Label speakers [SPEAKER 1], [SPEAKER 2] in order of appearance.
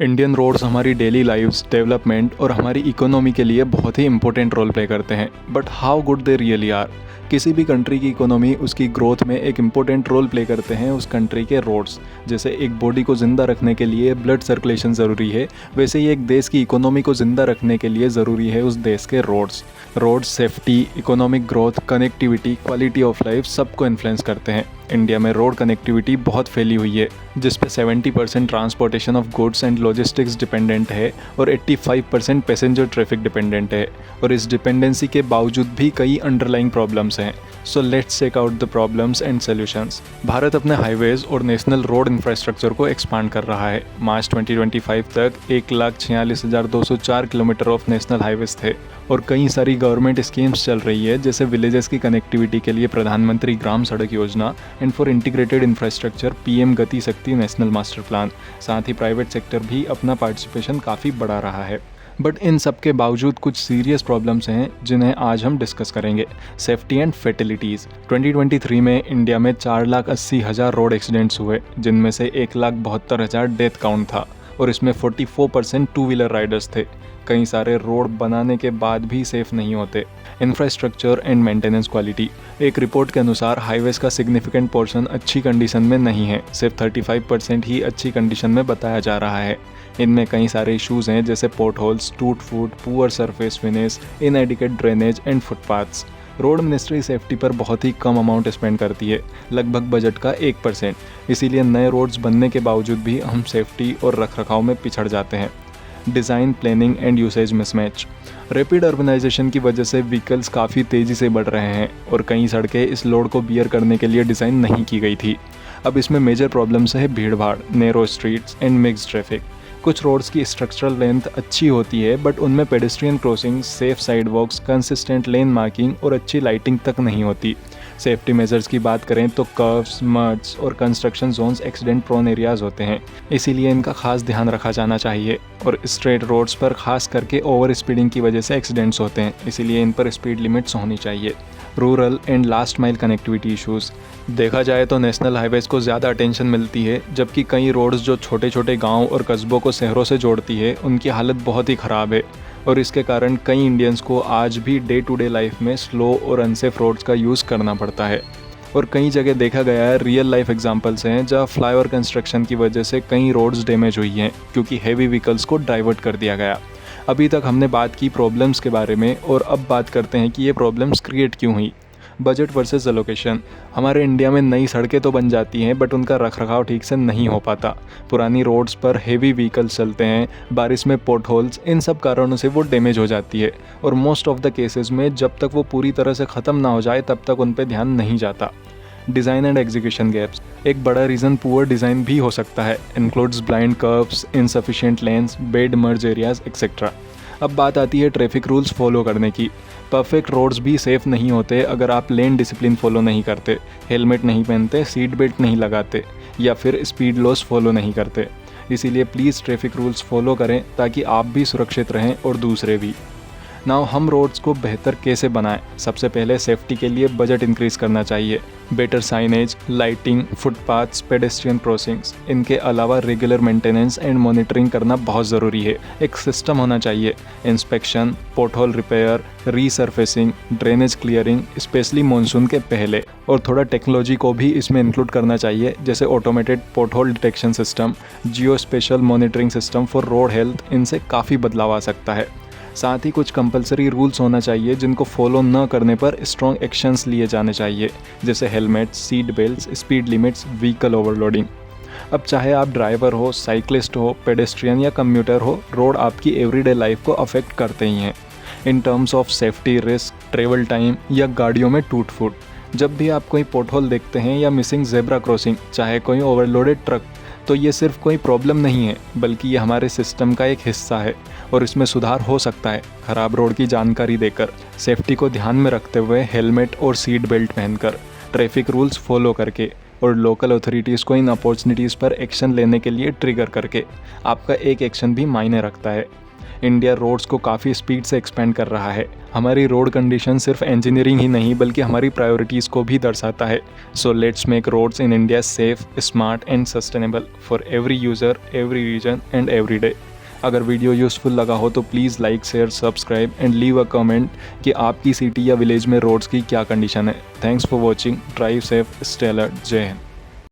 [SPEAKER 1] Indian roads हमारी daily lifes, development और हमारी इकोनॉमी के लिए बहुत ही इंपॉर्टेंट रोल प्ले करते हैं। But how good they really are? किसी भी कंट्री की इकोनॉमी, उसकी ग्रोथ में एक इम्पोर्टेंट रोल प्ले करते हैं उस कंट्री के रोड्स। जैसे एक बॉडी को ज़िंदा रखने के लिए ब्लड सर्कुलेशन ज़रूरी है, वैसे ही एक देश की इकोनॉमी को ज़िंदा रखने के लिए ज़रूरी है उस देश के roads. Roads safety, economic growth, connectivity, quality of life सबको इन्फ्लुएंस करते हैं। इंडिया में रोड कनेक्टिविटी बहुत फैली हुई है, जिस पे 70% transportation of goods and logistics dependent है और 85% पैसेंजर ट्रैफिक डिपेंडेंट है। और इस डिपेंडेंसी के बावजूद भी कई अंडरलाइंग प्रॉब्लम्स हैं। So let's check out the problems and solutions. Bharat अपने हाईवेज और नेशनल रोड इंफ्रास्ट्रक्चर को एक्सपांड कर रहा है। मार्च 2025 तक 1,46,204 किलोमीटर ऑफ नेशनल हाईवेज थे और कई सारी गवर्नमेंट स्कीम्स चल रही है, जैसे विलेजेस की कनेक्टिविटी के लिए प्रधानमंत्री ग्राम सड़क योजना and for integrated infrastructure PM गति शक्ति नेशनल मास्टर प्लान। साथ ही प्राइवेट सेक्टर भी अपना पार्टिसिपेशन काफ़ी बढ़ा रहा है। बट इन सब के बावजूद कुछ सीरियस प्रॉब्लम्स हैं जिन्हें आज हम डिस्कस करेंगे। Safety and फैटिलिटीज़। 2023 में इंडिया में 4,80,000 रोड एक्सीडेंट्स हुए, जिनमें से 1,72,000 डेथ काउंट था और इसमें 44% टू व्हीलर राइडर्स थे। कई सारे रोड बनाने के बाद भी सेफ नहीं होते। Infrastructure and maintenance quality. एक रिपोर्ट के अनुसार हाईवेज का सिग्निफिकेंट पोर्शन अच्छी कंडीशन में नहीं है, सिर्फ 35% ही अच्छी कंडीशन में बताया जा रहा है। इनमें कई सारे इश्यूज़ हैं, जैसे पोर्ट होल्स, टूट फूट, poor surface finish, inadequate drainage and footpaths. Road ministry safety पर बहुत ही कम अमाउंट स्पेंड करती है, लगभग बजट का 1%। इसीलिए नए रोड्स बनने के बावजूद भी हम सेफ्टी और रखरखाव में पिछड़ जाते हैं। Design, planning and usage mismatch. Rapid urbanisation की वजह से व्हीकल्स काफ़ी तेज़ी से बढ़ रहे हैं और कई सड़कें इस लोड को बियर करने के लिए डिज़ाइन नहीं की गई थी। अब इसमें मेजर प्रॉब्लम्स है भीड़ भाड़, narrow streets and mixed traffic. कुछ रोड्स की स्ट्रक्चरल लेंथ अच्छी होती है, बट उनमें पेडेस्ट्रियन क्रॉसिंग, सेफ साइडवॉक्स, कंसिस्टेंट लेन मार्किंग और अच्छी लाइटिंग तक नहीं होती। सेफ्टी मेजर्स की बात करें तो कर्व्स, मड्स और construction zones accident prone areas होते हैं, इसीलिए इनका खास ध्यान रखा जाना चाहिए। और स्ट्रेट रोड्स पर खास करके ओवर स्पीडिंग की वजह से एक्सीडेंट्स होते हैं, इसीलिए इन पर स्पीड लिमिट्स होनी चाहिए। Rural and last mile connectivity issues. देखा जाए तो नेशनल हाईवेज़ को ज़्यादा अटेंशन मिलती है, जबकि कई रोड्स जो छोटे छोटे गांव और कस्बों को शहरों से जोड़ती है, उनकी हालत बहुत ही ख़राब है। और इसके कारण कई इंडियंस को आज भी डे टू डे लाइफ में स्लो और अनसेफ रोड्स का यूज़ करना पड़ता है। और कई जगह देखा गया है, रियल लाइफ एग्जांपल्स हैं जहाँ फ्लाईओवर कंस्ट्रक्शन की वजह से कई रोड्स डैमेज हुई हैं, क्योंकि हैवी व्हीकल्स को डाइवर्ट कर दिया गया। अभी तक हमने बात की प्रॉब्लम्स के बारे में, और अब बात करते हैं कि ये प्रॉब्लम्स क्रिएट क्यों हुई। Budget versus allocation. हमारे इंडिया में नई सड़कें तो बन जाती हैं, बट उनका रखरखाव ठीक से नहीं हो पाता। पुरानी रोड्स पर हेवी व्हीकल्स चलते हैं, बारिश में पोर्ट होल्स, इन सब कारणों से वो डैमेज हो जाती है। और मोस्ट ऑफ द केसेस में जब तक वो पूरी तरह से ख़त्म ना हो जाए तब तक उन पर ध्यान नहीं जाता। Design and execution gaps. एक बड़ा रीज़न पुअर डिज़ाइन भी हो सकता है, includes blind curves, insufficient lanes, bad merge areas etcetera. अब बात आती है ट्रैफिक रूल्स फॉलो करने की। परफेक्ट रोड्स भी सेफ़ नहीं होते अगर आप लेन डिसिप्लिन फॉलो नहीं करते, हेलमेट नहीं पहनते, सीट बेल्ट नहीं लगाते या फिर स्पीड लॉस फॉलो नहीं करते। इसीलिए प्लीज़ ट्रैफिक रूल्स फॉलो करें ताकि आप भी सुरक्षित रहें और दूसरे भी। नाउ हम रोड्स को बेहतर कैसे बनाएं? सबसे पहले सेफ्टी के लिए बजट इंक्रीज़ करना चाहिए। Better signage, lighting, footpaths, pedestrian crossings, इनके अलावा रेगुलर मेंटेनेंस एंड मॉनिटरिंग करना बहुत ज़रूरी है। एक सिस्टम होना चाहिए, inspection, pothole repair, resurfacing, drainage clearing, specially monsoon के पहले। और थोड़ा टेक्नोलॉजी को भी इसमें इंक्लूड करना चाहिए, जैसे automated pothole detection system, geospatial monitoring system for road health. इनसे काफ़ी बदलाव आ सकता है। साथ ही कुछ कंपलसरी रूल्स होना चाहिए जिनको फॉलो न करने पर स्ट्रॉन्ग एक्शंस लिए जाने चाहिए, जैसे helmet, seat belts, speed limits, vehicle overloading. अब चाहे आप ड्राइवर हो, साइकिलिस्ट हो, पेडेस्ट्रियन या कम्यूटर हो, रोड आपकी एवरीडे लाइफ को अफेक्ट करते ही हैं in terms of safety, risk, travel time या गाड़ियों में टूट फूट। जब भी आप कोई पोर्ट होल देखते हैं या मिसिंग जेब्रा क्रॉसिंग, चाहे कोई ओवरलोडेड ट्रक, तो ये सिर्फ कोई प्रॉब्लम नहीं है, बल्कि ये हमारे सिस्टम का एक हिस्सा है और इसमें सुधार हो सकता है खराब रोड की जानकारी देकर, सेफ्टी को ध्यान में रखते हुए, हेलमेट और सीट बेल्ट पहनकर, ट्रैफिक रूल्स फॉलो करके और लोकल अथॉरिटीज़ को इन अपॉर्चुनिटीज़ पर एक्शन लेने के लिए ट्रिगर करके। आपका एक एक्शन भी मायने रखता है। इंडिया रोड्स को काफ़ी स्पीड से एक्सपेंड कर रहा है। हमारी रोड कंडीशन सिर्फ इंजीनियरिंग ही नहीं बल्कि हमारी प्रायोरिटीज़ को भी दर्शाता है। So let's make roads in India safe, smart and sustainable for every user, every region and every day. अगर वीडियो यूज़फुल लगा हो तो please like, share, subscribe and leave a comment कि आपकी सिटी या विलेज में रोड्स की क्या कंडीशन है। Thanks for watching. Drive safe, stay alert. जय हिंद।